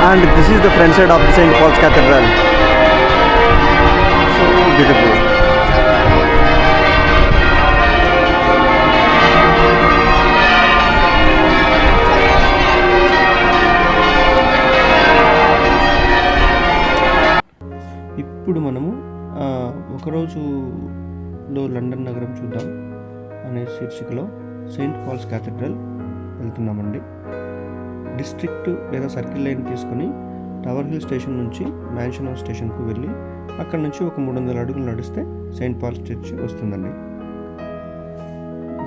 and this is the front side of the St. Paul's Cathedral. So beautiful. ఇప్పుడు మనము ఒకరోజులో London నగరం చూద్దాం అనే శీర్షికలో సెయింట్ పాల్స్ క్యాథెడ్రల్ వెళ్తున్నామండి. డిస్ట్రిక్ట్ లేదా సర్కిల్ లైన్ తీసుకొని టవర్ హిల్ స్టేషన్ నుంచి మ్యాన్షన్ హౌస్ స్టేషన్కు వెళ్ళి అక్కడ నుంచి ఒక 300 అడుగులు నడిస్తే సెయింట్ పాల్స్ చర్చ్ వస్తుందండి.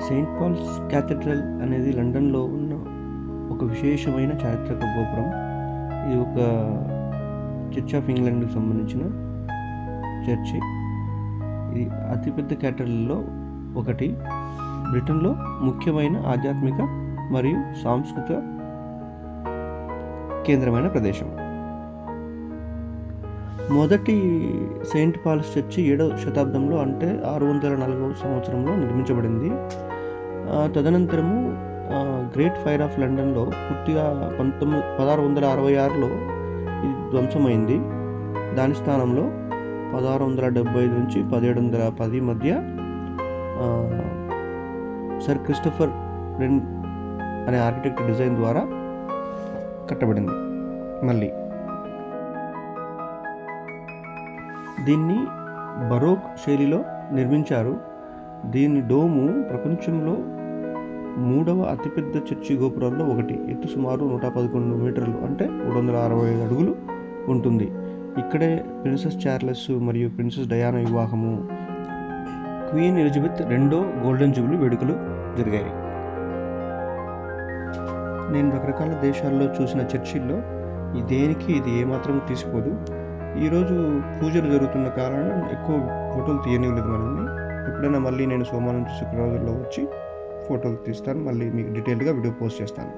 సెయింట్ పాల్స్ క్యాథెడ్రల్ అనేది లండన్లో ఉన్న ఒక విశేషమైన చారిత్రక గోపురం. ఇది ఒక చర్చ్ ఆఫ్ ఇంగ్లాండ్కి సంబంధించిన చర్చి. ఇది అతిపెద్ద క్యాథెడ్రల్లో ఒకటి. బ్రిటన్లో ముఖ్యమైన ఆధ్యాత్మిక మరియు సాంస్కృతిక కేంద్రమైన ప్రదేశం. మొదటి సెయింట్ పాల్స్ చర్చి 7వ శతాబ్దంలో అంటే 640వ సంవత్సరంలో నిర్మించబడింది. తదనంతరము గ్రేట్ ఫైర్ ఆఫ్ లండన్లో పూర్తిగా 1666లో ఇది ధ్వంసమైంది. దాని స్థానంలో 1675 నుంచి 1710 మధ్య సర్ క్రిస్టోఫర్ రెన్ అనే ఆర్కిటెక్ట్ డిజైన్ ద్వారా కట్టబడింది. మళ్ళీ దీన్ని బరోక్ శైలిలో నిర్మించారు. దీని డోము ప్రపంచంలో 3వ అతిపెద్ద చర్చి గోపురాల్లో ఒకటి. ఎత్తు సుమారు 111 మీటర్లు అంటే 365 అడుగులు ఉంటుంది. ఇక్కడే ప్రిన్సెస్ చార్లెస్ మరియు ప్రిన్సెస్ డయానా వివాహము, queen Elizabeth II golden Jubilee వేడుకలు జరిగాయి. నేను రకరకాల దేశాల్లో చూసిన చర్చిల్లో దేనికి ఇది ఏమాత్రం తీసిపోదు. ఈరోజు పూజలు జరుగుతున్న కారణం ఎక్కువ ఫోటోలు తీయనివ్వలేదు మనల్ని. ఎప్పుడైనా మళ్ళీ నేను సోమవారం నుంచి శుక్రవారంలో వచ్చి ఫోటోలు తీస్తాను. మళ్ళీ మీకు డీటెయిల్గా వీడియో పోస్ట్ చేస్తాను.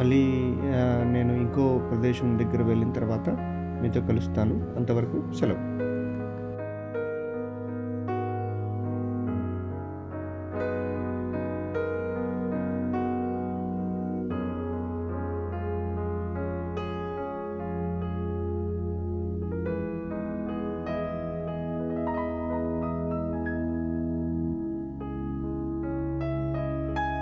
మళ్ళీ నేను ఇంకో ప్రదేశం దగ్గర వెళ్ళిన తర్వాత మీతో కలుస్తాను. అంతవరకు సెలవు.